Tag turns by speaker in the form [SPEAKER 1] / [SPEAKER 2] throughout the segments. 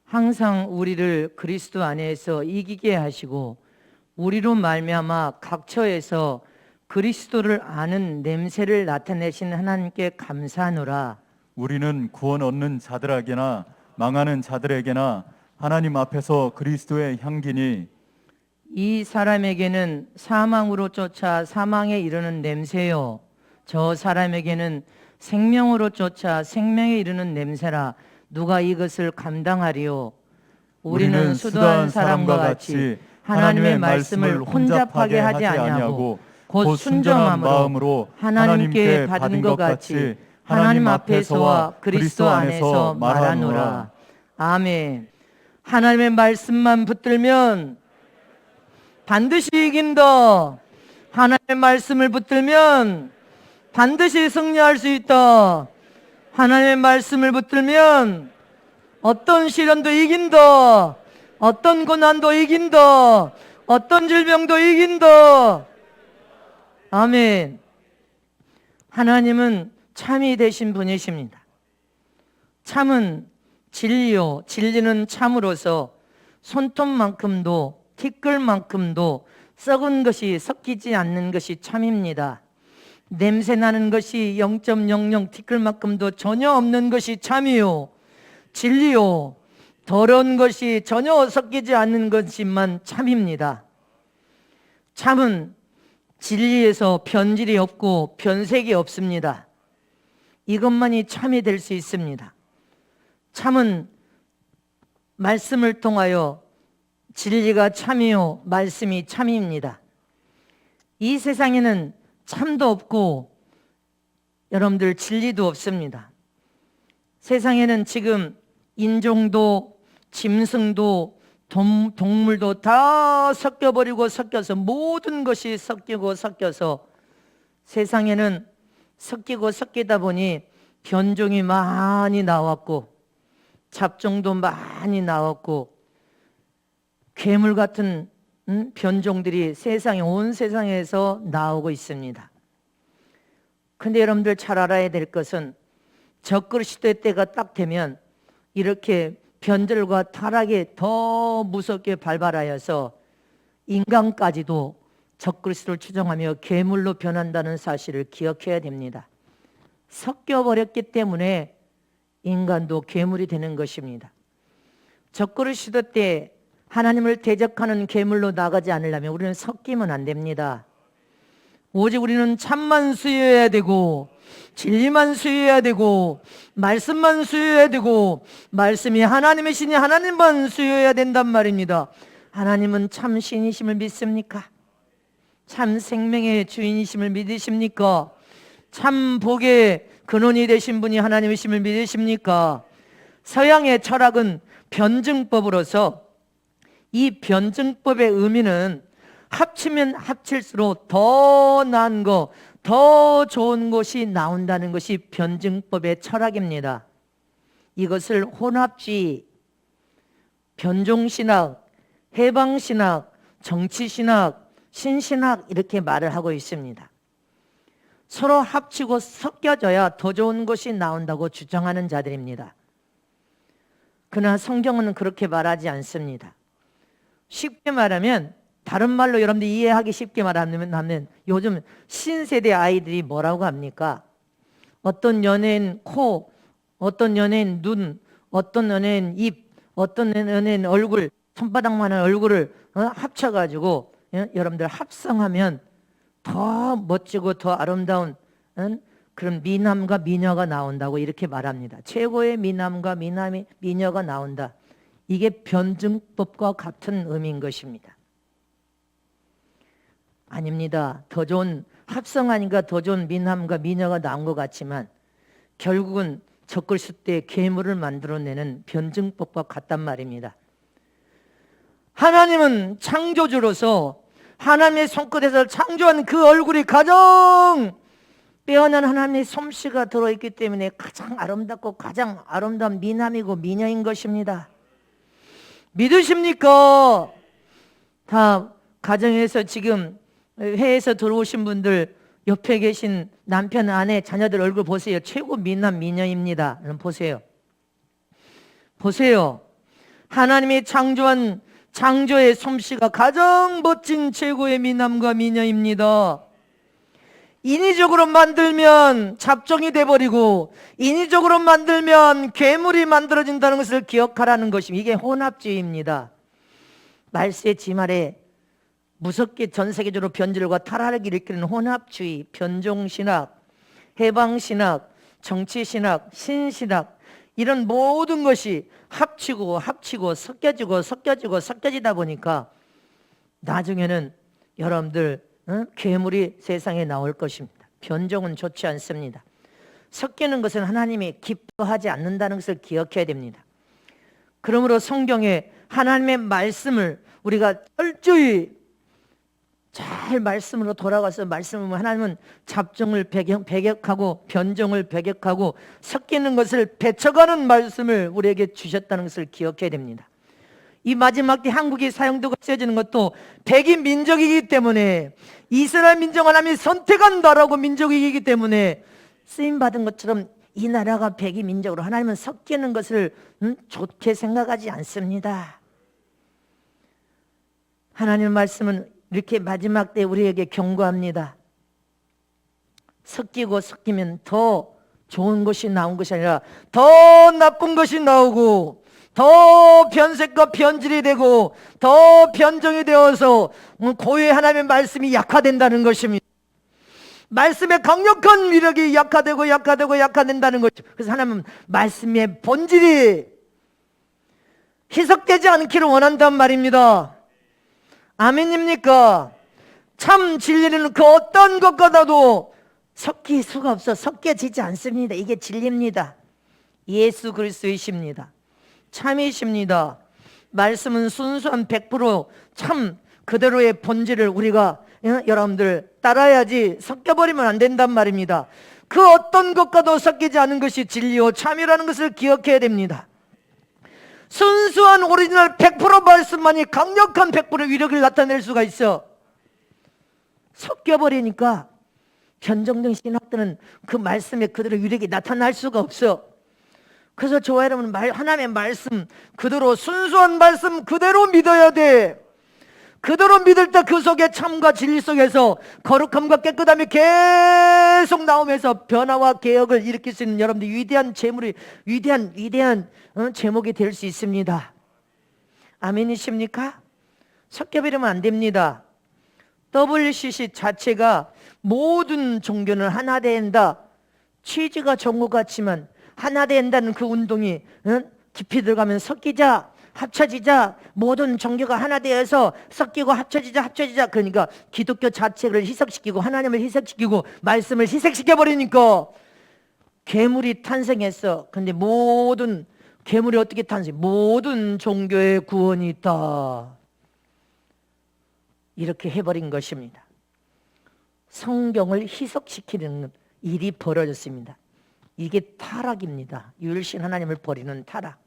[SPEAKER 1] 항상 우리를 그리스도 안에서 이기게 하시고 우리로 말미암아 각 처에서 그리스도를 아는 냄새를 나타내신 하나님께 감사하노라.
[SPEAKER 2] 우리는 구원 얻는 자들에게나 망하는 자들에게나 하나님 앞에서 그리스도의 향기니
[SPEAKER 1] 이 사람에게는 사망으로 쫓아 사망에 이르는 냄새요, 저 사람에게는 생명으로 쫓아 생명에 이르는 냄새라. 누가 이것을 감당하리요? 우리는 수도한 사람과 같이 하나님의 말씀을 혼잡하게 하지 아니하고 곧 순전한 마음으로 하나님께 받은 것 같이 하나님 앞에서와 그리스도 안에서 말하노라. 아멘. 하나님의 말씀만 붙들면 반드시 이긴다. 하나님의 말씀을 붙들면 반드시 승리할 수 있다. 하나님의 말씀을 붙들면 어떤 시련도 이긴다. 어떤 고난도 이긴다. 어떤 질병도 이긴다. 아멘. 하나님은 참이 되신 분이십니다. 참은 진리요, 진리는 참으로서 손톱만큼도 티끌만큼도 썩은 것이 섞이지 않는 것이 참입니다. 냄새 나는 것이 0.00 티끌만큼도 전혀 없는 것이 참이요, 진리요, 더러운 것이 전혀 섞이지 않는 것이만 참입니다. 참은 진리에서 변질이 없고 변색이 없습니다. 이것만이 참이 될 수 있습니다. 참은 말씀을 통하여 진리가 참이요 말씀이 참입니다. 이 세상에는 참도 없고 여러분들 진리도 없습니다. 세상에는 지금 인종도 짐승도 동물도 다 섞여버리고 섞여서 모든 것이 섞이고 섞여서 세상에는 섞이고 섞이다 보니 변종이 많이 나왔고 잡종도 많이 나왔고 괴물 같은 변종들이 온 세상에서 나오고 있습니다. 근데 여러분들 잘 알아야 될 것은 적그리스도의 때가 딱 되면 이렇게 변절과 타락이 더 무섭게 발발하여서 인간까지도 적그리스도를 추종하며 괴물로 변한다는 사실을 기억해야 됩니다. 섞여버렸기 때문에 인간도 괴물이 되는 것입니다. 적그리스도 때 하나님을 대적하는 괴물로 나가지 않으려면 우리는 섞이면 안 됩니다. 오직 우리는 참만 수여해야 되고 진리만 수여해야 되고 말씀만 수여해야 되고 말씀이 하나님이시니 하나님만 수여해야 된단 말입니다. 하나님은 참 신이심을 믿습니까? 참 생명의 주인이심을 믿으십니까? 참 복의 근원이 되신 분이 하나님이심을 믿으십니까? 서양의 철학은 변증법으로서 이 변증법의 의미는 합치면 합칠수록 더 나은 거, 더 좋은 것이 나온다는 것이 변증법의 철학입니다. 이것을 혼합주의, 변종신학, 해방신학, 정치신학, 신신학 이렇게 말을 하고 있습니다. 서로 합치고 섞여져야 더 좋은 것이 나온다고 주장하는 자들입니다. 그러나 성경은 그렇게 말하지 않습니다. 쉽게 말하면, 다른 말로 여러분들 이해하기 쉽게 말하면 요즘 신세대 아이들이 뭐라고 합니까? 어떤 연예인 코, 어떤 연예인 눈, 어떤 연예인 입, 어떤 연예인 얼굴, 손바닥만한 얼굴을 합쳐가지고 여러분들 합성하면 더 멋지고 더 아름다운 그런 미남과 미녀가 나온다고 이렇게 말합니다. 최고의 미남과 미녀가 나온다. 이게 변증법과 같은 의미인 것입니다. 아닙니다. 더 좋은 합성하니까 더 좋은 미남과 미녀가 나온 것 같지만 결국은 적그리스도 때 괴물을 만들어내는 변증법과 같단 말입니다. 하나님은 창조주로서 하나님의 손끝에서 창조한 그 얼굴이 가장 빼어난 하나님의 솜씨가 들어있기 때문에 가장 아름답고 가장 아름다운 미남이고 미녀인 것입니다. 믿으십니까? 다 가정에서 지금 회에서 들어오신 분들 옆에 계신 남편, 아내, 자녀들 얼굴 보세요. 최고 미남 미녀입니다. 보세요. 보세요. 하나님이 창조한 창조의 솜씨가 가장 멋진 최고의 미남과 미녀입니다. 인위적으로 만들면 잡종이 돼버리고 인위적으로 만들면 괴물이 만들어진다는 것을 기억하라는 것입니다. 이게 혼합주의입니다. 말세의 지말에 무섭게 전 세계적으로 변질과 타락을 일으키는 혼합주의, 변종신학, 해방신학, 정치신학, 신신학, 이런 모든 것이 합치고 섞여지다 보니까 나중에는 여러분들 괴물이 세상에 나올 것입니다. 변종은 좋지 않습니다. 섞이는 것은 하나님이 기뻐하지 않는다는 것을 기억해야 됩니다. 그러므로 성경에 하나님의 말씀을 우리가 철저히 잘 말씀으로 돌아가서 말씀을, 하나님은 잡종을 배격하고 변종을 배격하고 섞이는 것을 배척하는 말씀을 우리에게 주셨다는 것을 기억해야 됩니다. 이 마지막 때 한국이 사형도가 쓰여지는 것도 백인 민족이기 때문에, 이스라엘 민족 하나님이 선택한 나라고 민족이기 때문에 쓰임받은 것처럼 이 나라가 백인 민족으로 하나님은 섞이는 것을 좋게 생각하지 않습니다. 하나님의 말씀은 이렇게 마지막 때 우리에게 경고합니다. 섞이면 더 좋은 것이 나온 것이 아니라 더 나쁜 것이 나오고, 더 변색과 변질이 되고, 더 변종이 되어서 고유의 하나님의 말씀이 약화된다는 것입니다. 말씀의 강력한 위력이 약화된다는 것이죠. 그래서 하나님은 말씀의 본질이 희석되지 않기를 원한단 말입니다. 아멘입니까? 참 진리는 그 어떤 것과도 섞일 수가 없어. 섞여지지 않습니다. 이게 진리입니다. 예수 그리스도이십니다. 참이십니다. 말씀은 순수한 100% 그대로의 본질을 우리가 여러분들 따라야지 섞여버리면 안 된단 말입니다. 그 어떤 것과도 섞이지 않은 것이 진리요 참이라는 것을 기억해야 됩니다. 순수한 오리지널 100% 말씀만이 강력한 100%의 위력을 나타낼 수가 있어. 섞여버리니까 변종된 신학들은 그 말씀에 그대로 위력이 나타날 수가 없어. 그래서 저와 여러분은 하나님의 말씀 그대로, 순수한 말씀 그대로 믿어야 돼. 그대로 믿을 때 그 속에 참과 진리 속에서 거룩함과 깨끗함이 계속 나오면서 변화와 개혁을 일으킬 수 있는 여러분들 위대한 재물이, 위대한 제목이 될 수 있습니다. 아멘이십니까? 섞여버리면 안 됩니다. WCC 자체가 모든 종교는 하나 된다, 취지가 좋은 것 같지만 하나 된다는 그 운동이 깊이 들어가면 섞이자, 합쳐지자, 모든 종교가 하나 되어서 섞이고 합쳐지자. 그러니까 기독교 자체를 희석시키고 하나님을 희석시키고 말씀을 희석시켜버리니까 괴물이 탄생했어. 근데 모든 괴물이 어떻게 탄생? 모든 종교의 구원이 있다, 이렇게 해버린 것입니다. 성경을 희석시키는 일이 벌어졌습니다. 이게 타락입니다. 유일신 하나님을 버리는 타락.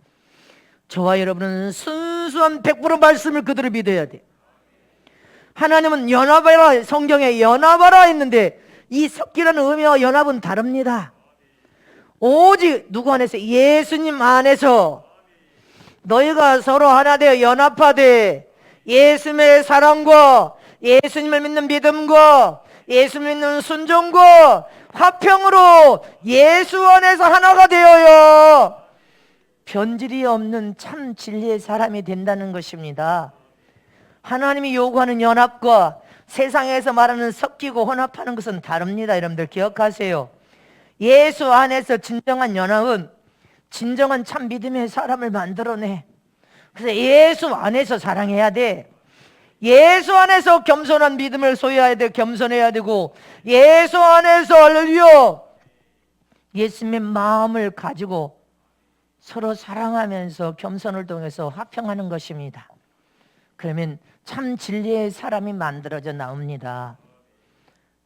[SPEAKER 1] 저와 여러분은 순수한 100% 말씀을 그대로 믿어야 돼. 하나님은 연합하라, 성경에 연합하라 했는데 이 섞이라는 의미와 연합은 다릅니다. 오직 누구 안에서? 예수님 안에서 너희가 서로 하나 되어 연합하되 예수님의 사랑과 예수님을 믿는 믿음과 예수님을 믿는 순종과 화평으로 예수 안에서 하나가 되어요 변질이 없는 참 진리의 사람이 된다는 것입니다. 하나님이 요구하는 연합과 세상에서 말하는 섞이고 혼합하는 것은 다릅니다. 여러분들 기억하세요. 예수 안에서 진정한 연합은 진정한 참 믿음의 사람을 만들어내. 그래서 예수 안에서 사랑해야 돼. 예수 안에서 겸손한 믿음을 소유해야 돼. 겸손해야 되고, 예수 안에서 할렐루야 예수님의 마음을 가지고 서로 사랑하면서 겸손을 통해서 화평하는 것입니다. 그러면 참 진리의 사람이 만들어져 나옵니다.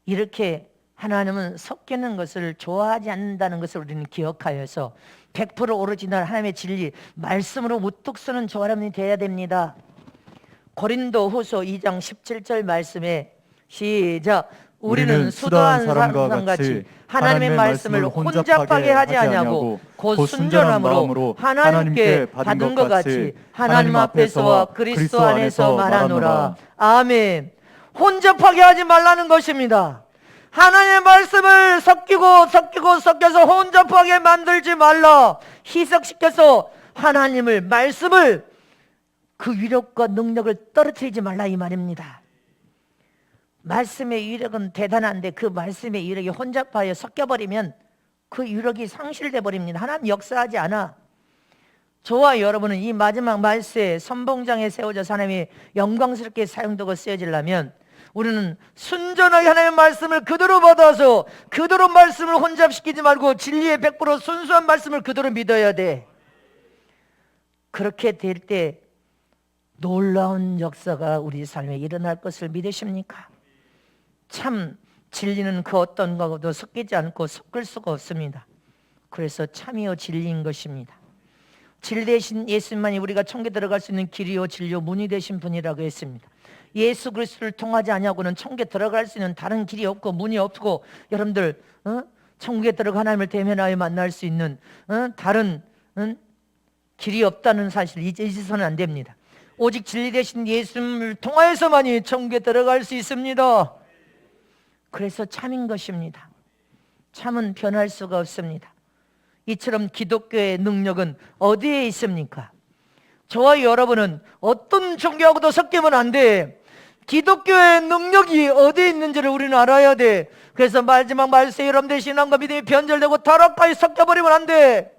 [SPEAKER 1] 이렇게 하나님은 섞이는 것을 좋아하지 않는다는 것을 우리는 기억하여서 100% 오리지널 하나님의 진리 말씀으로 우뚝 서는 저와 여러분이 되어야 됩니다. 고린도 후서 2장 17절 말씀에 시작, 우리는 수도한 사람과 같이 하나님의 말씀을 혼잡하게 하지 아니하고 곧 순전한 마음으로 하나님께 받은 것 같이 하나님 앞에서와 그리스도 안에서 말하노라. 아멘. 혼잡하게 하지 말라는 것입니다. 하나님의 말씀을 섞여서 혼잡하게 만들지 말라. 희석시켜서 하나님을 말씀을 그 위력과 능력을 떨어뜨리지 말라 이 말입니다. 말씀의 위력은 대단한데 그 말씀의 위력이 혼잡하여 섞여버리면 그 위력이 상실돼 버립니다. 하나님 역사하지 않아. 저와 여러분은 이 마지막 말세에 선봉장에 세워져 하나님이 영광스럽게 사용되고 쓰여지려면 우리는 순전하게 하나님의 말씀을 그대로 받아서 그대로 말씀을 혼잡시키지 말고 진리의 100% 순수한 말씀을 그대로 믿어야 돼. 그렇게 될 때 놀라운 역사가 우리 삶에 일어날 것을 믿으십니까? 참 진리는 그 어떤 것과도 섞이지 않고 섞을 수가 없습니다. 그래서 참이요 진리인 것입니다. 진리 되신 예수님만이 우리가 천국에 들어갈 수 있는 길이요 진리요 문이 되신 분이라고 했습니다. 예수 그리스도를 통하지 아니하고는 천국에 들어갈 수 있는 다른 길이 없고 문이 없고 여러분들 천국에 들어가 하나님을 대면하여 만날 수 있는 다른 길이 없다는 사실을 잊어서는 안 됩니다. 오직 진리 되신 예수님을 통하여서만이 천국에 들어갈 수 있습니다. 그래서 참인 것입니다. 참은 변할 수가 없습니다. 이처럼 기독교의 능력은 어디에 있습니까? 저와 여러분은 어떤 종교하고도 섞이면 안 돼. 기독교의 능력이 어디에 있는지를 우리는 알아야 돼. 그래서 마지막 말세 여러분들의 신앙과 믿음이 변절되고 타락까지 섞여버리면 안 돼.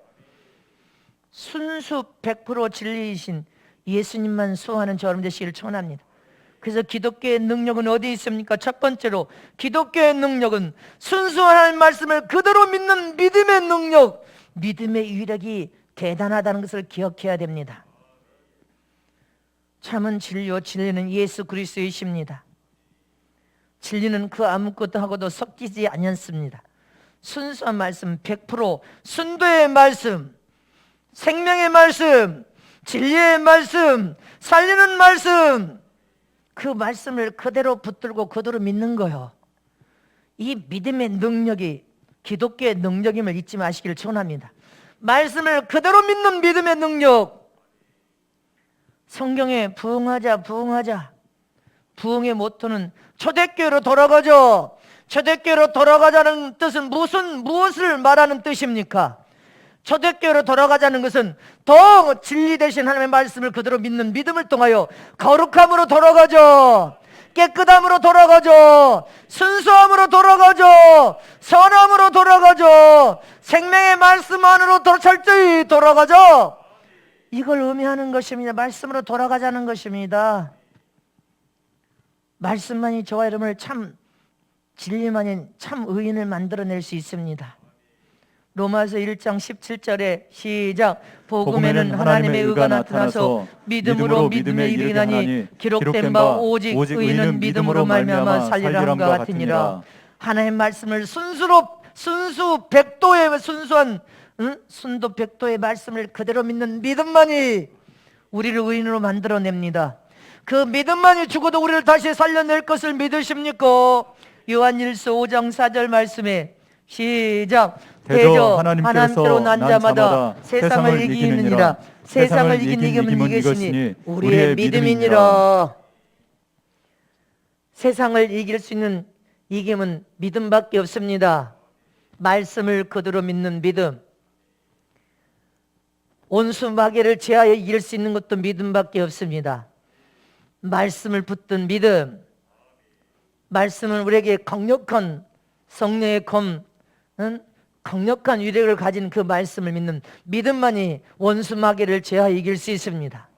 [SPEAKER 1] 순수 100% 진리이신 예수님만 수호하는 저 여러분 되시기를 축원합니다. 그래서 기독교의 능력은 어디에 있습니까? 첫 번째로 기독교의 능력은 순수한 하나님 말씀을 그대로 믿는 믿음의 능력, 믿음의 위력이 대단하다는 것을 기억해야 됩니다. 참은 진리요 진리는 예수 그리스도이십니다. 진리는 그 아무것도 하고도 섞이지 않습니다. 순수한 말씀 100% 순도의 말씀, 생명의 말씀, 진리의 말씀, 살리는 말씀, 그 말씀을 그대로 붙들고 그대로 믿는 거요. 이 믿음의 능력이 기독교의 능력임을 잊지 마시기를 축원합니다. 말씀을 그대로 믿는 믿음의 능력. 성경에 부흥하자 부흥하자. 부흥의 모토는 초대교회로 돌아가자. 초대교회로 돌아가자는 뜻은 무엇을 말하는 뜻입니까? 초대교회로 돌아가자는 것은 더 진리 되신 하나님의 말씀을 그대로 믿는 믿음을 통하여 거룩함으로 돌아가자. 깨끗함으로 돌아가자. 순수함으로 돌아가자. 선함으로 돌아가자. 생명의 말씀 안으로 철저히 돌아가자. 이걸 의미하는 것입니다. 말씀으로 돌아가자는 것입니다. 말씀만이 저와 여러분을 참 진리만이 참 의인을 만들어낼 수 있습니다. 로마서 1장 17절에 시작. 복음에는 하나님의 의가 나타나서 믿음으로 믿음에 이르게 하니 기록된 바 오직 의인은 믿음으로 말미암아 살리라 함과 같으니라. 하나님의 말씀을 순수 100도의 순수한 순도 100도의 말씀을 그대로 믿는 믿음만이 우리를 의인으로 만들어냅니다. 그 믿음만이 죽어도 우리를 다시 살려낼 것을 믿으십니까? 요한일서 5장 4절 말씀에 시작. 대저 하나님께로 난 자마다 세상을 이기느니라. 세상을 이긴 이김은 이것이니 우리의 믿음이니라. 세상을 이길 수 있는 이김은 믿음밖에 없습니다. 말씀을 그대로 믿는 믿음. 온수 마귀를 제하여 이길 수 있는 것도 믿음밖에 없습니다. 말씀을 붙든 믿음. 말씀은 우리에게 강력한 성령의 강력한 위력을 가진 그 말씀을 믿는 믿음만이 원수 마귀를 제하여 이길 수 있습니다.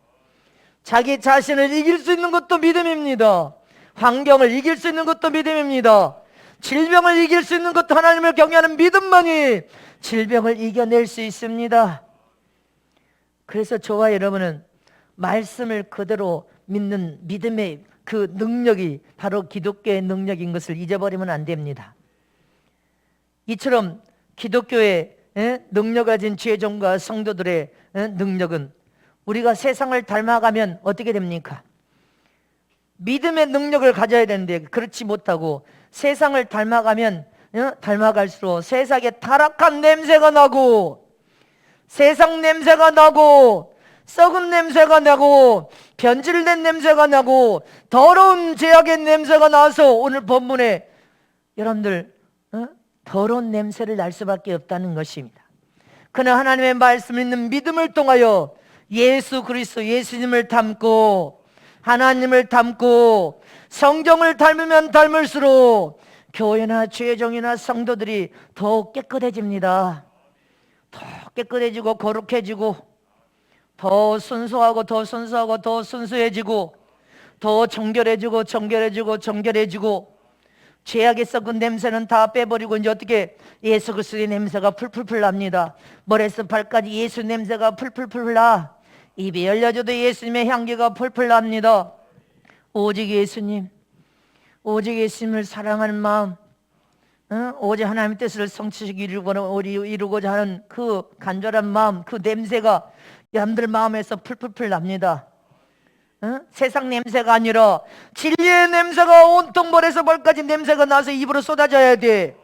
[SPEAKER 1] 자기 자신을 이길 수 있는 것도 믿음입니다. 환경을 이길 수 있는 것도 믿음입니다. 질병을 이길 수 있는 것도 하나님을 경외하는 믿음만이 질병을 이겨낼 수 있습니다. 그래서 저와 여러분은 말씀을 그대로 믿는 믿음의 그 능력이 바로 기독교의 능력인 것을 잊어버리면 안 됩니다. 이처럼 기독교의 능력 가진 지혜종과 성도들의 능력은 우리가 세상을 닮아가면 어떻게 됩니까? 믿음의 능력을 가져야 되는데 그렇지 못하고 세상을 닮아가면 닮아갈수록 세상에 타락한 냄새가 나고, 세상 냄새가 나고, 썩은 냄새가 나고, 변질된 냄새가 나고, 더러운 죄악의 냄새가 나서 오늘 본문에 여러분들 더러운 냄새를 날 수밖에 없다는 것입니다. 그러나 하나님의 말씀을 있는 믿음을 통하여 예수 그리스도 예수님을 닮고, 하나님을 닮고, 성경을 닮으면 닮을수록 교회나 죄종이나 성도들이 더 깨끗해집니다. 더 깨끗해지고 거룩해지고, 더 순수하고 더 순수하고 더 순수해지고, 더 정결해지고 정결해지고 정결해지고, 죄악의 썩은 냄새는 다 빼버리고 이제 어떻게 예수 그리스도의 냄새가 풀풀풀 납니다. 머리에서 발까지 예수 냄새가 풀풀풀 나. 입이 열려져도 예수님의 향기가 풀풀 납니다. 오직 예수님, 오직 예수님을 사랑하는 마음, 오직 하나님의 뜻을 성취시키려고 이루고자 하는 그 간절한 마음, 그 냄새가 여러분들 마음에서 풀풀풀 납니다. 세상 냄새가 아니라 진리의 냄새가 온통 머리에서 발까지 냄새가 나서 입으로 쏟아져야 돼.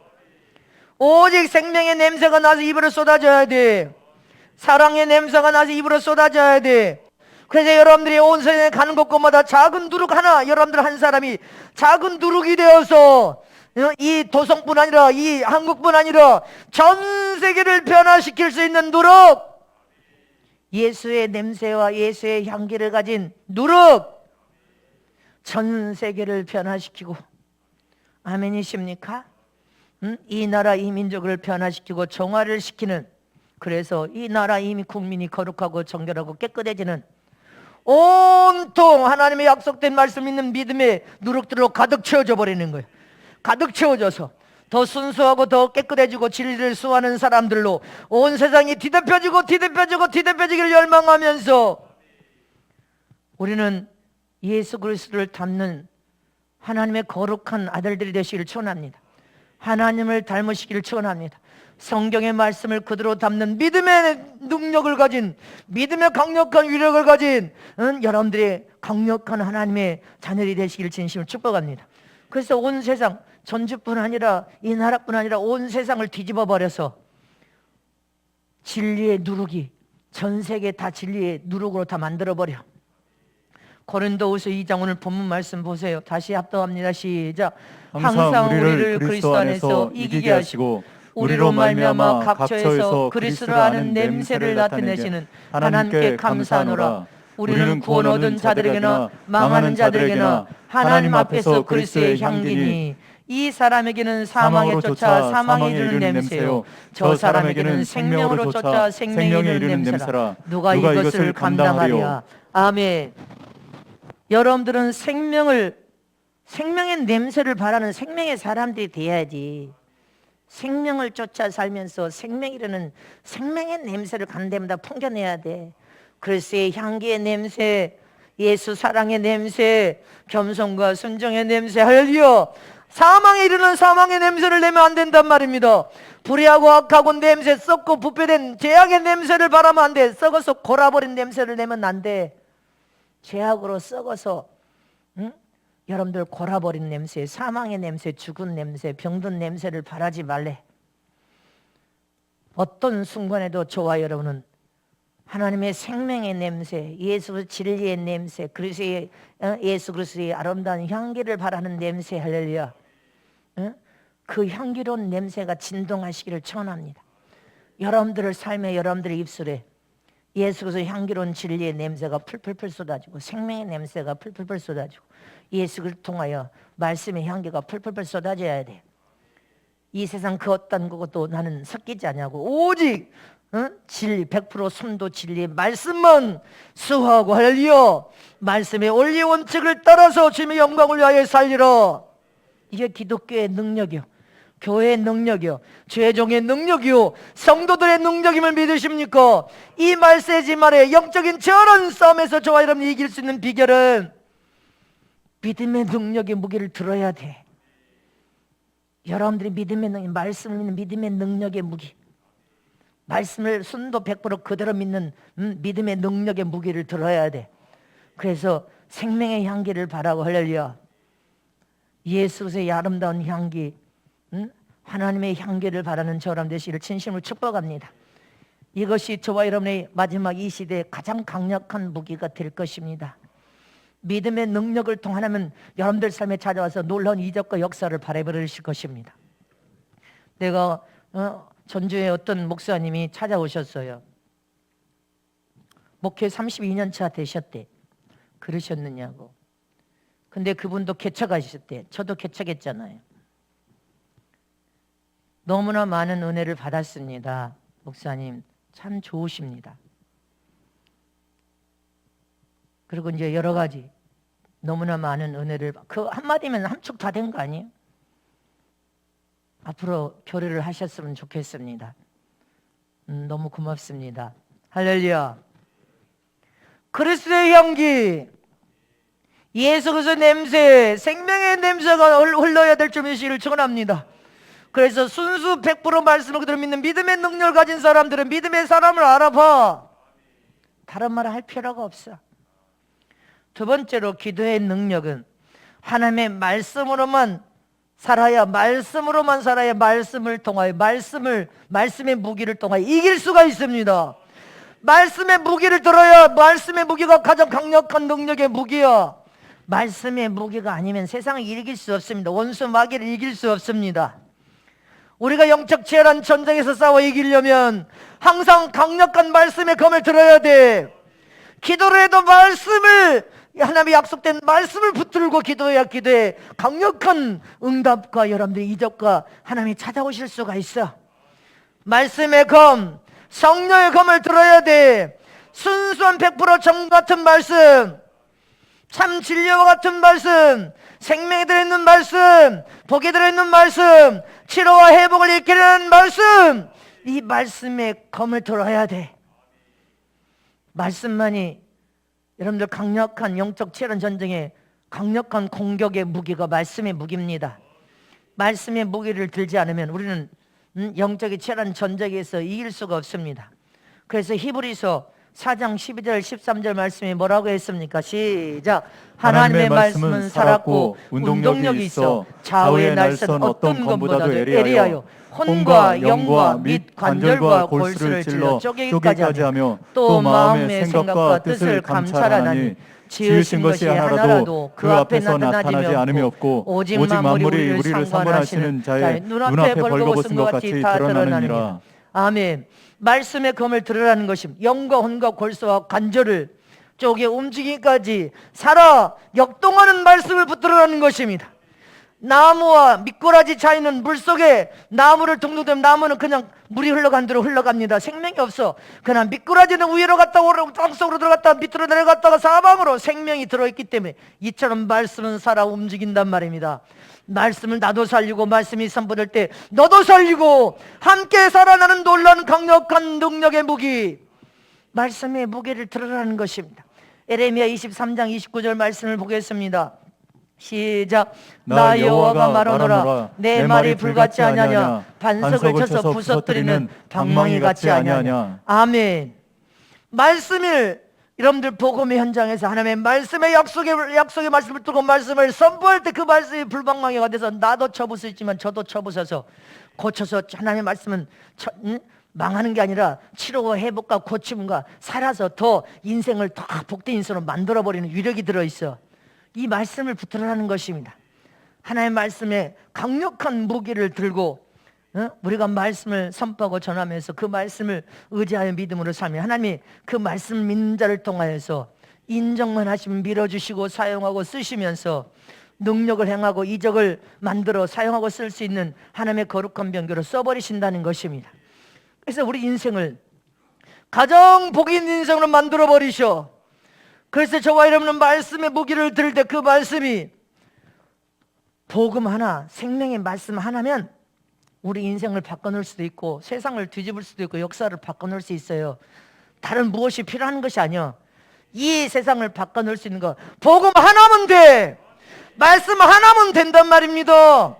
[SPEAKER 1] 오직 생명의 냄새가 나서 입으로 쏟아져야 돼. 사랑의 냄새가 나서 입으로 쏟아져야 돼. 그래서 여러분들이 온 세상에 가는 곳곳마다 작은 누룩 하나, 여러분들 한 사람이 작은 누룩이 되어서 이 도성뿐 아니라 이 한국뿐 아니라 전 세계를 변화시킬 수 있는 누룩, 예수의 냄새와 예수의 향기를 가진 누룩, 전 세계를 변화시키고, 아멘이십니까? 이 나라 이 민족을 변화시키고 정화를 시키는, 그래서 이 나라 이 국민이 거룩하고 정결하고 깨끗해지는, 온통 하나님의 약속된 말씀 있는 믿음의 누룩들로 가득 채워져 버리는 거예요. 가득 채워져서 더 순수하고 더 깨끗해지고 진리를 수호하는 사람들로 온 세상이 뒤덮여지고 뒤덮여지고 뒤덮여지기를 열망하면서 우리는 예수 그리스도를 닮는 하나님의 거룩한 아들들이 되시기를 축원합니다. 하나님을 닮으시기를 축원합니다. 성경의 말씀을 그대로 담는 믿음의 능력을 가진, 믿음의 강력한 위력을 가진 여러분들의 강력한 하나님의 자녀들이 되시기를 진심으로 축복합니다. 그래서 온 세상, 전주뿐 아니라 이 나라뿐 아니라 온 세상을 뒤집어 버려서 진리의 누룩이 전 세계 다 진리의 누룩으로 다 만들어 버려. 고린도후서 2장 오늘 본문 말씀 보세요. 다시 합독합니다. 시작.
[SPEAKER 2] 항상 우리를 그리스도 안에서 이기게 하시고 우리로 말미암아 각처에서 그리스도를 아는 냄새를 나타내시는 하나님께 감사하노라. 우리는 구원 얻은 자들에게나 망하는 자들에게나 하나님 앞에서 그리스도의 향기니
[SPEAKER 1] 이 사람에게는 사망에 쫓아 사망에 이르는 냄새요, 저 사람에게는 생명으로 쫓아 생명에 이르는 냄새라. 누가 이것을 감당하랴. 아멘. 여러분들은 생명의 냄새를 바라는 생명의 사람들이 돼야지. 생명을 쫓아 살면서 생명이라는 생명의 냄새를 가는 데마다 풍겨내야 돼. 그리스도의 향기의 냄새, 예수 사랑의 냄새, 겸손과 순종의 냄새, 할렐루야. 사망에 이르는 사망의 냄새를 내면 안 된단 말입니다. 불의하고 악하고 냄새, 썩고 부패된 죄악의 냄새를 바라면 안 돼. 썩어서 골아버린 냄새를 내면 안 돼. 죄악으로 썩어서 여러분들 골아버린 냄새, 사망의 냄새, 죽은 냄새, 병든 냄새를 바라지 말래. 어떤 순간에도 저와 여러분은 하나님의 생명의 냄새, 예수 진리의 냄새, 예수 그리스도의 아름다운 향기를 바라는 냄새, 할렐루야. 그 향기로운 냄새가 진동하시기를 축원합니다. 여러분들의 삶에, 여러분들의 입술에 예수 그리스도의 향기로운 진리의 냄새가 풀풀풀 쏟아지고, 생명의 냄새가 풀풀풀 쏟아지고, 예수 그리스도를 통하여 말씀의 향기가 풀풀풀 쏟아져야 돼. 이 세상 그 어떤 것도 나는 섞이지 않냐고, 오직 진리 100% 순도 진리의 말씀만 수호하고, 할렐루야. 말씀의 원리 원칙을 따라서 주님의 영광을 위하여 살리라. 이게 기독교의 능력이요, 교회의 능력이요, 죄종의 능력이요, 성도들의 능력임을 믿으십니까? 이 말세지 말에 영적인 치열한 싸움에서 저와 여러분이 이길 수 있는 비결은 믿음의 능력의 무기를 들어야 돼. 여러분들이 믿음의 능력, 말씀을 믿는 믿음의 능력의 무기, 말씀을 순도 100% 그대로 믿는 믿음의 능력의 무기를 들어야 돼. 그래서 생명의 향기를 바라고, 할렐루야. 예수 그리스도의 아름다운 향기, 하나님의 향기를 바라는 저람 되시기를 진심으로 축복합니다. 이것이 저와 여러분의 마지막 이 시대에 가장 강력한 무기가 될 것입니다. 믿음의 능력을 통하면 여러분들 삶에 찾아와서 놀라운 이적과 역사를 발휘버리실 것입니다. 내가 전주에 어떤 목사님이 찾아오셨어요. 목회 32년 차 되셨대. 그러셨느냐고. 근데 그분도 개척하셨대. 저도 개척했잖아요. 너무나 많은 은혜를 받았습니다. 목사님 참 좋으십니다. 그리고 이제 여러 가지 너무나 많은 은혜를, 그 한마디면 함축 다 된 거 아니에요? 앞으로 교류를 하셨으면 좋겠습니다. 너무 고맙습니다. 할렐루야. 그리스도의 향기, 예수 그리스도의 냄새, 생명의 냄새가 흘러야 될 줄 믿으시기를 축원합니다. 그래서 순수 100% 말씀을 그대로 믿는 믿음의 능력을 가진 사람들은 믿음의 사람을 알아봐. 다른 말 할 필요가 없어. 두 번째로 기도의 능력은 하나님의 말씀으로만 살아야, 말씀으로만 살아야 말씀을 통하여, 말씀의 무기를 통하여 이길 수가 있습니다. 말씀의 무기를 들어야, 말씀의 무기가 가장 강력한 능력의 무기야. 말씀의 무기가 아니면 세상을 이길 수 없습니다. 원수 마귀를 이길 수 없습니다. 우리가 영적 치열한 전쟁에서 싸워 이기려면 항상 강력한 말씀의 검을 들어야 돼. 기도를 해도 말씀을, 하나님의 약속된 말씀을 붙들고 기도해야 기도에 강력한 응답과 여러분들의 이적과 하나님이 찾아오실 수가 있어. 말씀의 검, 성령의 검을 들어야 돼. 순수한 100% 정 같은 말씀, 참 진리와 같은 말씀, 생명이 들어있는 말씀, 복이 들어있는 말씀, 치료와 회복을 일으키는 말씀, 이 말씀의 검을 들어야 돼. 말씀만이 여러분들 강력한 영적 치열한 전쟁에 강력한 공격의 무기가 말씀의 무기입니다. 말씀의 무기를 들지 않으면 우리는 영적인 치열한 전쟁에서 이길 수가 없습니다. 그래서 히브리서 4장 12절 13절 말씀이 뭐라고 했습니까? 시작. 하나님의 말씀은 살았고 운동력이 있어 좌우의 날선 어떤 검보다도 예리하여 혼과 영과 및 관절과 골수를 찔러 쪼개기까지 하며 또 마음의 생각과 뜻을 감찰하나니 지으신 것이 하나라도 그 앞에서 나타나지 않음이 없고 오직 만물이 우리를 상관하시는 자의 눈앞에 벌거벗은 것 같이 다 드러나느니라. 아멘. 말씀의 검을 들으라는 것입니다. 영과 혼과 골수와 관절을 쪼개 움직이기까지 살아 역동하는 말씀을 붙들으라는 것입니다. 나무와 미꾸라지 차이는 물속에 나무를 둥둥대면 나무는 그냥 물이 흘러간 대로 흘러갑니다. 생명이 없어. 그러나 미꾸라지는 위로 갔다가 땅속으로 들어갔다가 밑으로 내려갔다가 사방으로 생명이 들어있기 때문에 이처럼 말씀은 살아 움직인단 말입니다. 말씀을 나도 살리고 말씀이 선포될 때 너도 살리고 함께 살아나는 놀라운 강력한 능력의 무기, 말씀의 무게를 들으라는 것입니다. 에레미야 23장 29절 말씀을 보겠습니다. 시작. 나 여호와가 말하노라 내 말이 불같지 아니하냐 반석을 쳐서 부서뜨리는 방망이 같지 아니하냐. 아멘. 말씀을 여러분들 복음의 현장에서 하나님의 말씀의 약속의 말씀을 듣고 말씀을 선포할 때 그 말씀이 불방망이가 돼서 나도 쳐부수지만 저도 쳐부숴서 고쳐서 하나님의 말씀은 망하는 게 아니라 치료와 회복과 고침과 살아서 더 인생을 더 복된 인생으로 만들어버리는 위력이 들어있어. 이 말씀을 붙들으라는 것입니다. 하나님의 말씀에 강력한 무기를 들고 우리가 말씀을 선포하고 전하면서 그 말씀을 의지하여 믿음으로 살면 하나님이 그 말씀을 믿는 자를 통하여서 인정만 하시면 밀어주시고 사용하고 쓰시면서 능력을 행하고 이적을 만들어 사용하고 쓸 수 있는 하나님의 거룩한 병기로 써버리신다는 것입니다. 그래서 우리 인생을 가장 복이 있는 인생으로 만들어버리셔. 그래서 저와 여러분은 말씀의 무기를 들을 때 그 말씀이 복음 하나, 생명의 말씀 하나면 우리 인생을 바꿔놓을 수도 있고 세상을 뒤집을 수도 있고 역사를 바꿔놓을 수 있어요. 다른 무엇이 필요한 것이 아니야. 이 세상을 바꿔놓을 수 있는 거 복음 하나면 돼. 말씀 하나면 된단 말입니다.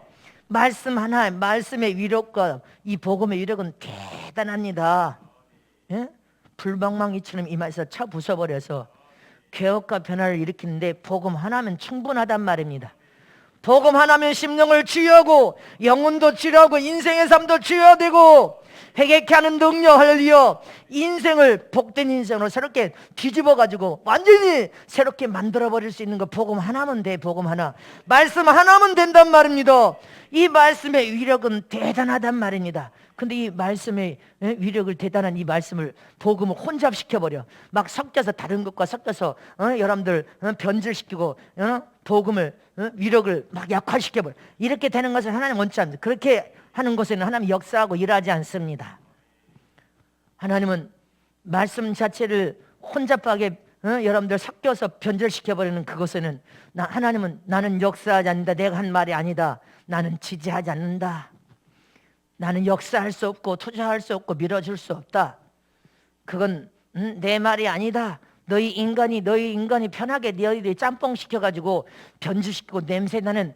[SPEAKER 1] 말씀 하나, 말씀의 위력과 이 복음의 위력은 대단합니다. 예? 불방망이처럼 이마에서 차 부숴버려서 개혁과 변화를 일으키는데 복음 하나면 충분하단 말입니다. 복음 하나면 심령을 치유하고 영혼도 치유하고 인생의 삶도 치유되고 회개케 하는 능력, 할렐루야. 인생을 복된 인생으로 새롭게 뒤집어 가지고 완전히 새롭게 만들어 버릴 수 있는 거 복음 하나면 돼. 복음 하나, 말씀 하나면 된단 말입니다. 이 말씀의 위력은 대단하단 말입니다. 근데 이 말씀의 위력을, 대단한 이 말씀을, 복음을 혼잡시켜 버려. 막 섞여서, 다른 것과 섞여서 여러분들 변질시키고 복음을, 위력을 막 약화시켜 버려. 이렇게 되는 것은 하나님 원치 않습니다. 그렇게 하는 것에는 하나님 역사하고 일하지 않습니다. 하나님은 말씀 자체를 혼잡하게 여러분들 섞여서 변절시켜버리는 그것에는 하나님은 나는 역사하지 않는다. 내가 한 말이 아니다. 나는 지지하지 않는다. 나는 역사할 수 없고 투자할 수 없고 밀어줄 수 없다. 그건 내 말이 아니다. 너희 인간이 편하게 너희들이 짬뽕 시켜가지고 변주시키고 냄새나는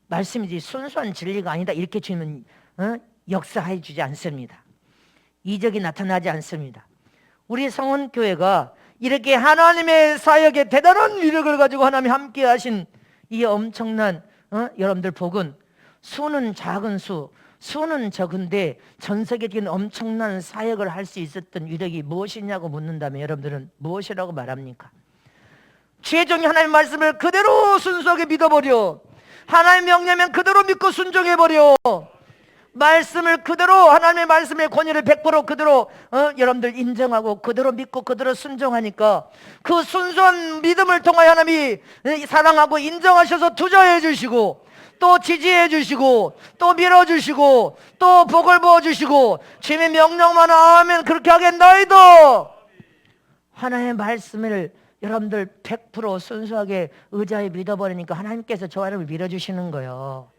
[SPEAKER 1] 말씀이지 순수한 진리가 아니다. 이렇게 주님은 역사해 주지 않습니다. 이적이 나타나지 않습니다. 우리 성원교회가 이렇게 하나님의 사역에 대단한 위력을 가지고 하나님이 함께 하신 이 엄청난 여러분들 복은 수는 작은 수는 적은데 전 세계적인 엄청난 사역을 할 수 있었던 위력이 무엇이냐고 묻는다면 여러분들은 무엇이라고 말합니까? 최종의 하나님의 말씀을 그대로 순수하게 믿어버려. 하나님의 명령면 그대로 믿고 순종해버려. 말씀을 그대로, 하나님의 말씀의 권위를 100% 그대로 여러분들 인정하고 그대로 믿고 그대로 순종하니까 그 순수한 믿음을 통하여 하나님이 사랑하고 인정하셔서 투자해 주시고 또 지지해 주시고 또 밀어주시고 또 복을 부어주시고 주님의 명령만 하면 그렇게 하겠나이다. 하나님의 말씀을 여러분들 100% 순수하게 의지하여 믿어버리니까 하나님께서 저 사람을 밀어주시는 거예요.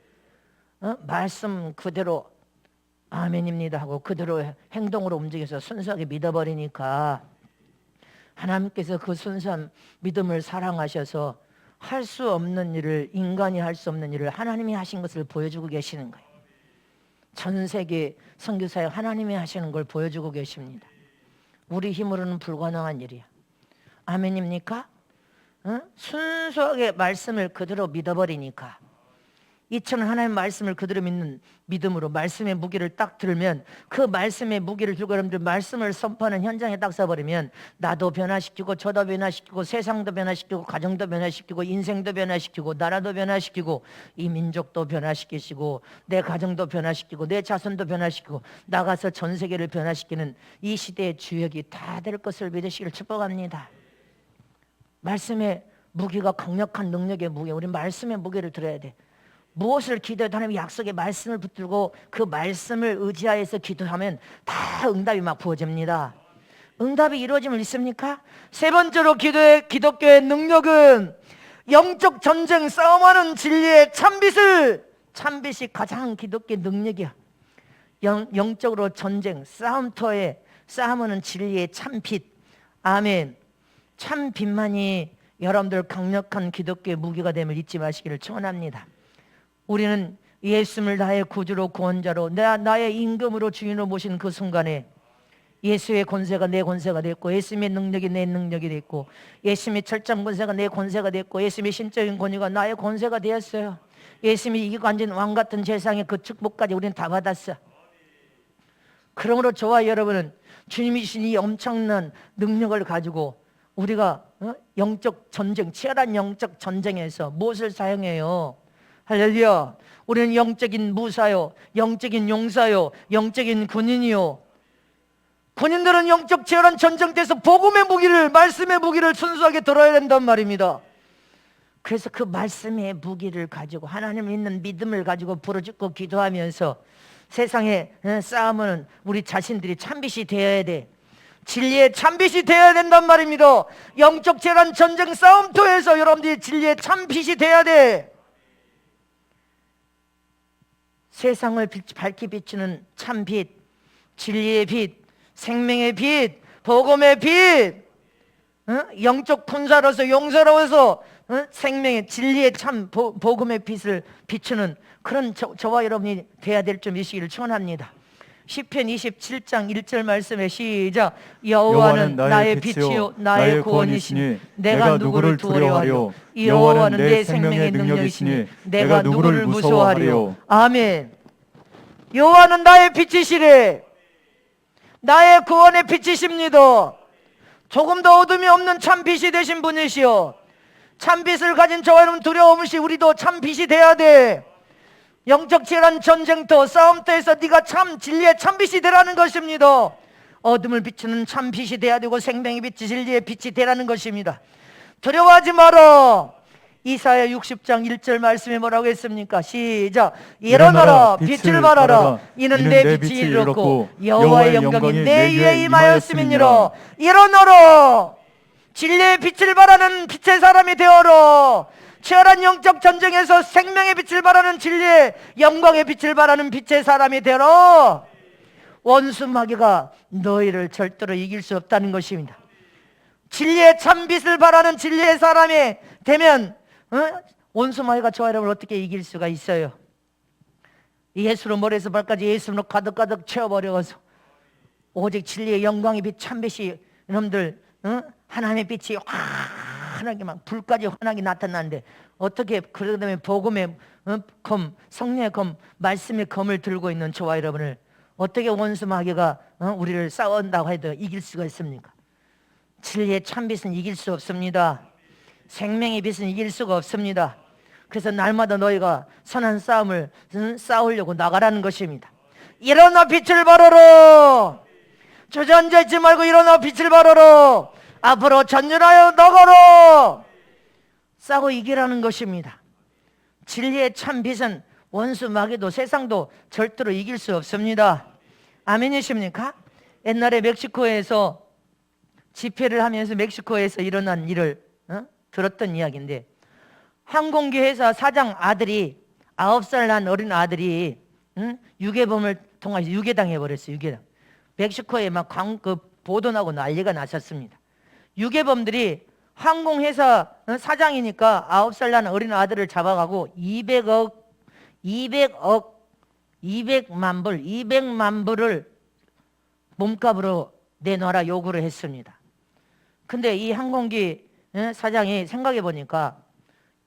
[SPEAKER 1] 말씀 그대로 아멘입니다 하고 그대로 행동으로 움직여서 순수하게 믿어버리니까 하나님께서 그 순수한 믿음을 사랑하셔서 할 수 없는 일을, 인간이 할 수 없는 일을 하나님이 하신 것을 보여주고 계시는 거예요. 전 세계 선교사역 하나님이 하시는 걸 보여주고 계십니다. 우리 힘으로는 불가능한 일이야. 아멘입니까? 순수하게 말씀을 그대로 믿어버리니까 이처럼 하나님의 말씀을 그대로 믿는 믿음으로 말씀의 무게를 딱 들면 그 말씀의 무게를 들고 여러분들 말씀을 선포하는 현장에 딱 서버리면 나도 변화시키고 저도 변화시키고 세상도 변화시키고 가정도 변화시키고 인생도 변화시키고 나라도 변화시키고 이 민족도 변화시키시고 내 가정도 변화시키고 내 자손도 변화시키고 나가서 전 세계를 변화시키는 이 시대의 주역이 다 될 것을 믿으시기를 축복합니다. 말씀의 무게가 강력한 능력의 무게, 우리 말씀의 무게를 들어야 돼. 무엇을 기도해도 하나님의 약속의 말씀을 붙들고 그 말씀을 의지하여서 기도하면 다 응답이 막 부어집니다. 응답이 이루어짐을 믿습니까? 세 번째로 기독교의 능력은 영적 전쟁 싸움하는 진리의 참빛이 가장 기독교의 능력이야. 영적으로 전쟁, 싸움터에 싸움하는 진리의 참빛. 아멘. 참빛만이 여러분들 강력한 기독교의 무기가 됨을 잊지 마시기를 축원합니다. 우리는 예수를 나의 구주로 구원자로 나의 임금으로 주인으로 모신 그 순간에 예수의 권세가 내 권세가 됐고 예수님의 능력이 내 능력이 됐고 예수님의 철장 권세가 내 권세가 됐고 예수님의 신적인 권위가 나의 권세가 되었어요. 예수님이 이기고 앉은 왕같은 세상의 그 축복까지 우리는 다 받았어. 그러므로 저와 여러분은 주님이 주신 이 엄청난 능력을 가지고 우리가 영적 전쟁, 치열한 영적 전쟁에서 무엇을 사용해요? 할렐루야. 우리는 영적인 무사요, 영적인 용사요, 영적인 군인이요. 군인들은 영적 치열한 전쟁터에서 복음의 무기를, 말씀의 무기를 순수하게 들어야 된단 말입니다. 그래서 그 말씀의 무기를 가지고 하나님 있는 믿음을 가지고 부르짖고 기도하면서 세상에 싸움은 우리 자신들이 참빛이 되어야 돼. 진리의 참빛이 되어야 된단 말입니다. 영적 치열한 전쟁 싸움터에서 여러분들이 진리의 참빛이 되어야 돼. 세상을 밝히 비추는 참빛, 진리의 빛, 생명의 빛, 복음의 빛, 영적 군사로서 용사로서 생명의 진리의 참 복음의 빛을 비추는 그런 저와 여러분이 돼야 될 줄 믿으시기를 축원합니다. 시편 27장 1절 말씀에 시작. 여호와는 나의 빛이요 나의 구원이시니 내가 누구를 두려워하리요. 여호와는 내 생명의 능력이시니 내가 누구를 무서워하리요. 아멘. 여호와는 나의 빛이시래. 나의 구원의 빛이십니다. 조금 더 어둠이 없는 참 빛이 되신 분이시여. 참 빛을 가진 저와 여러분 두려움 없이 우리도 참 빛이 돼야 돼. 영적 치열한 전쟁터 싸움터에서 네가 참 진리의 참 빛이 되라는 것입니다. 어둠을 비추는 참 빛이 돼야 되고 생명의 빛이 진리의 빛이 되라는 것입니다. 두려워하지 마라. 이사야 60장 1절 말씀에 뭐라고 했습니까? 시작. 일어나라 빛을 발하라. 이는 내 빛이 이렇고 여호와의 영광이 내 위에 임하였음이니라. 일어나라. 진리의 빛을 발하는 빛의 사람이 되어라. 치열한 영적 전쟁에서 생명의 빛을 발하는 진리의 영광의 빛을 발하는 빛의 사람이 되어라. 원수 마귀가 너희를 절대로 이길 수 없다는 것입니다. 진리의 참 빛을 발하는 진리의 사람이 되면 원수 마귀가 저와 여러분을 어떻게 이길 수가 있어요? 예수로 머리에서 발까지 예수로 가득가득 채워버려서 오직 진리의 영광의 빛 참빛이 여러분들 하나님의 빛이 환하게 막 불까지 환하게 나타나는데 어떻게 그러다면 복음의 검, 성령의 검, 말씀의 검을 들고 있는 저와 여러분을 어떻게 원수 마귀가 우리를 싸운다고 해도 이길 수가 있습니까? 진리의 참빛은 이길 수 없습니다. 생명의 빛은 이길 수가 없습니다. 그래서 날마다 너희가 선한 싸움을 싸우려고 나가라는 것입니다. 일어나 빛을 발하라. 주저앉아 있지 말고 일어나 빛을 발하라. 앞으로 전진하여 나가라. 싸고 이기라는 것입니다. 진리의 참 빛은 원수 마귀도 세상도 절대로 이길 수 없습니다. 아멘이십니까? 옛날에 멕시코에서 집회를 하면서 멕시코에서 일어난 일을 들었던 이야기인데, 항공기 회사 사장 아들이 9살 난 어린 아들이 유괴범을 통해서 유괴당해 버렸어요. 유괴당. 멕시코에 막 보도 나고 난리가 났었습니다. 유괴범들이 항공회사 사장이니까 9살 난 어린 아들을 잡아가고 200만 불을 몸값으로 내놔라 요구를 했습니다. 근데 이 항공기 사장이 생각해 보니까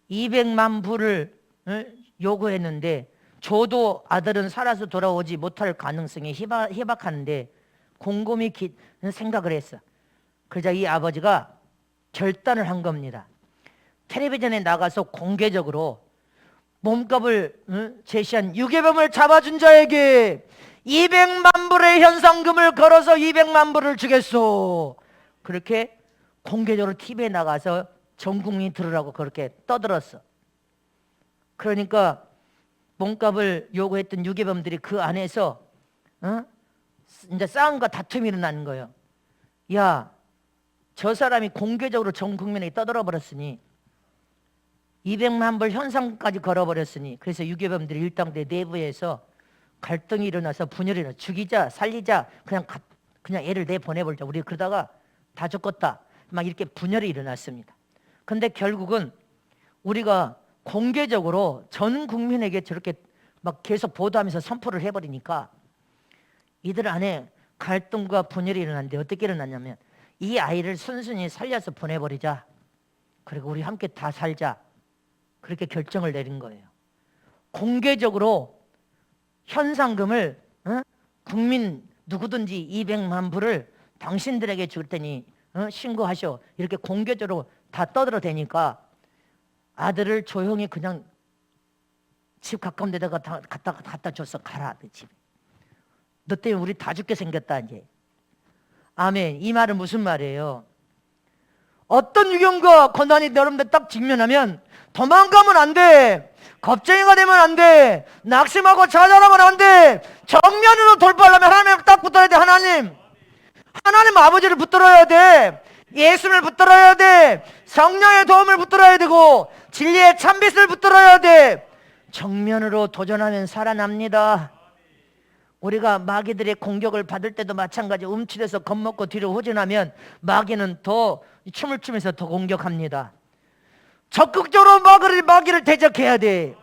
[SPEAKER 1] 200만 불을 요구했는데 줘도 아들은 살아서 돌아오지 못할 가능성이 희박한데 곰곰이 생각을 했어. 그러자 이 아버지가 결단을 한 겁니다. 텔레비전에 나가서 공개적으로 몸값을 제시한 유괴범을 잡아준 자에게 200만 불의 현상금을 걸어서 200만 불을 주겠소. 그렇게 공개적으로 TV에 나가서 전 국민이 들으라고 그렇게 떠들었어. 그러니까 몸값을 요구했던 유괴범들이 그 안에서 이제 싸움과 다툼이 일어나는 거예요. 야, 저 사람이 공개적으로 전 국민에게 떠들어 버렸으니 200만 불 현상까지 걸어버렸으니, 그래서 유괴범들이 일당대 내부에서 갈등이 일어나서 분열이 일어나. 죽이자 살리자 그냥 애를 내보내버리자. 우리 그러다가 다 죽겠다. 막 이렇게 분열이 일어났습니다. 근데 결국은 우리가 공개적으로 전 국민에게 저렇게 막 계속 보도하면서 선포를 해버리니까 이들 안에 갈등과 분열이 일어났는데 어떻게 일어났냐면, 이 아이를 순순히 살려서 보내버리자. 그리고 우리 함께 다 살자. 그렇게 결정을 내린 거예요. 공개적으로 현상금을 국민 누구든지 200만 불을 당신들에게 줄 테니 신고하셔. 이렇게 공개적으로 다 떠들어대니까 아들을 조용히 그냥 집 가까운 데다가 갖다 줬어. 가라 너 집에. 너 때문에 우리 다 죽게 생겼다 이제. 아멘. 이 말은 무슨 말이에요? 어떤 위험과 고난이 여러분들 딱 직면하면 도망가면 안 돼. 겁쟁이가 되면 안 돼. 낙심하고 좌절하면 안 돼. 정면으로 돌파하려면 하나님 딱 붙들어야 돼. 하나님 아버지를 붙들어야 돼. 예수를 붙들어야 돼. 성령의 도움을 붙들어야 되고 진리의 참빛을 붙들어야 돼. 정면으로 도전하면 살아납니다. 우리가 마귀들의 공격을 받을 때도 마찬가지. 움츠려서 겁먹고 뒤로 후진하면 마귀는 더 춤을 추면서 더 공격합니다. 적극적으로 마귀를 대적해야 돼.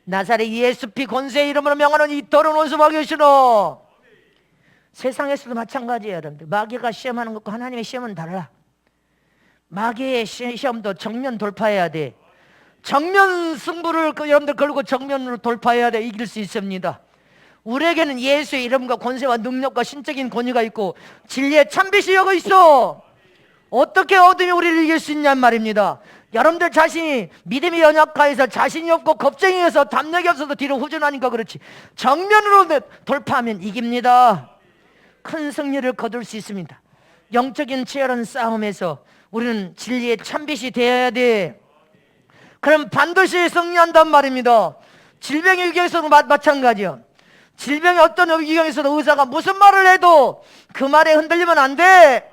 [SPEAKER 1] 나사렛 예수 피 권세의 이름으로 명하는 이 더러운 원수 마귀시노, 세상에서도 마찬가지예요, 여러분들. 마귀가 시험하는 것과 하나님의 시험은 달라. 마귀의 시험도 정면 돌파해야 돼. 정면 승부를 여러분들 걸고 정면으로 돌파해야 돼. 이길 수 있습니다. 우리에게는 예수의 이름과 권세와 능력과 신적인 권위가 있고 진리의 참빛이 여기 있어. 어떻게 어둠이 우리를 이길 수 있냔 말입니다. 여러분들 자신이 믿음이 연약해서 자신이 없고 겁쟁이여서 담력이 없어서 뒤로 후전하니까 그렇지, 정면으로 돌파하면 이깁니다. 큰 승리를 거둘 수 있습니다. 영적인 치열한 싸움에서 우리는 진리의 참빛이 되어야 돼. 그럼 반드시 승리한단 말입니다. 질병의 위기에서도 마찬가지야. 질병의 어떤 위기에서도 의사가 무슨 말을 해도 그 말에 흔들리면 안 돼.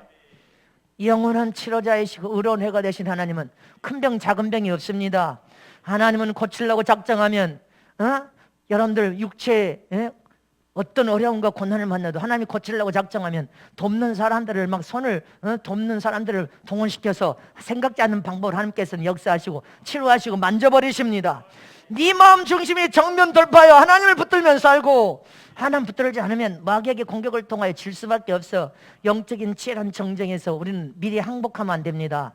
[SPEAKER 1] 영원한 치료자이시고 의로운 해가 되신 하나님은 큰 병 작은 병이 없습니다. 하나님은 고치려고 작정하면 여러분들 육체에 어떤 어려움과 고난을 만나도 하나님이 고치려고 작정하면 돕는 사람들을 막 손을 돕는 사람들을 동원시켜서 생각지 않은 방법으로 하나님께서는 역사하시고 치료하시고 만져버리십니다. 네 마음 중심이 정면 돌파하여 하나님을 붙들면 살고, 하나님 붙들지 않으면 마귀에게 공격을 통하여 질 수밖에 없어. 영적인 치열한 정쟁에서 우리는 미리 항복하면 안 됩니다.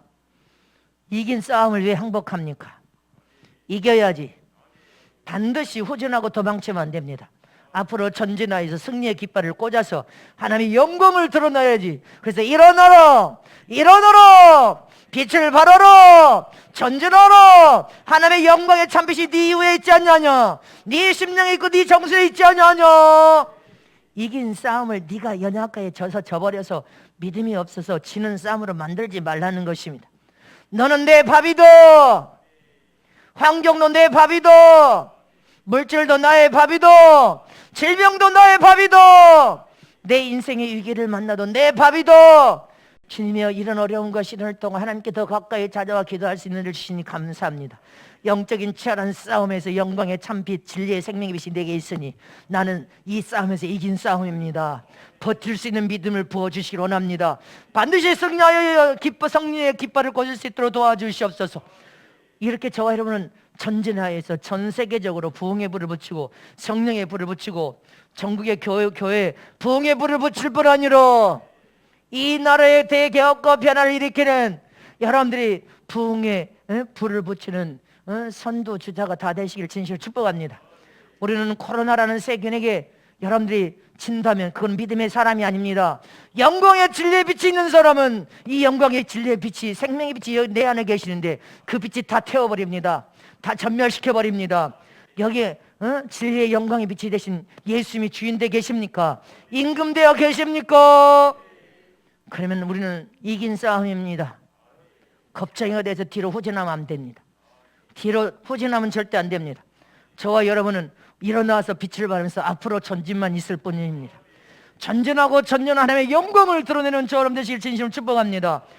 [SPEAKER 1] 이긴 싸움을 왜 항복합니까? 이겨야지. 반드시 후전하고 도망치면 안 됩니다. 앞으로 전진하여서 승리의 깃발을 꽂아서 하나님의 영광을 드러내야지. 그래서 일어나라, 일어나라, 빛을 발하라, 전진하라. 하나님의 영광의 참빛이 네 이후에 있지 않냐냐, 네 심령에 있고 네 정수에 있지 않냐냐. 이긴 싸움을 네가 연약하게 져버려서 믿음이 없어서 지는 싸움으로 만들지 말라는 것입니다. 너는 내 밥이다. 환경도 내 밥이다. 물질도 나의 밥이다. 질병도 나의 밥이다. 내 인생의 위기를 만나도 내 밥이다. 주님이여, 이런 어려움과 시련을 통해 하나님께 더 가까이 찾아와 기도할 수 있는 일 주시니 감사합니다. 영적인 치열한 싸움에서 영광의 참빛 진리의 생명의 빛이 내게 있으니 나는 이 싸움에서 이긴 싸움입니다. 버틸 수 있는 믿음을 부어주시기 원합니다. 반드시 승리하여 승리의 깃발을 꽂을 수 있도록 도와주시옵소서. 이렇게 저와 여러분은 전진하여서 전 세계적으로 부흥의 불을 붙이고 성령의 불을 붙이고 전국의 교회 부흥의 불을 붙일 뿐 아니라 이 나라의 대개혁과 변화를 일으키는 여러분들이 부흥의 불을 붙이는 선두주자가 다 되시길 진실로 축복합니다. 우리는 코로나라는 세균에게 여러분들이 진다면 그건 믿음의 사람이 아닙니다. 영광의 진리의 빛이 있는 사람은 이 영광의 진리의 빛이, 생명의 빛이 내 안에 계시는데 그 빛이 다 태워버립니다. 다 전멸시켜버립니다. 여기에 진리의 영광의 빛이 되신 예수님이 주인되어 계십니까? 임금되어 계십니까? 그러면 우리는 이긴 싸움입니다. 겁쟁이가 돼서 뒤로 후진하면 안 됩니다. 뒤로 후진하면 절대 안 됩니다. 저와 여러분은 일어나서 빛을 발하면서 앞으로 전진만 있을 뿐입니다. 전진하고 전진하는 하나님의 영광을 드러내는 저 여러분 되시길 진심으로 축복합니다.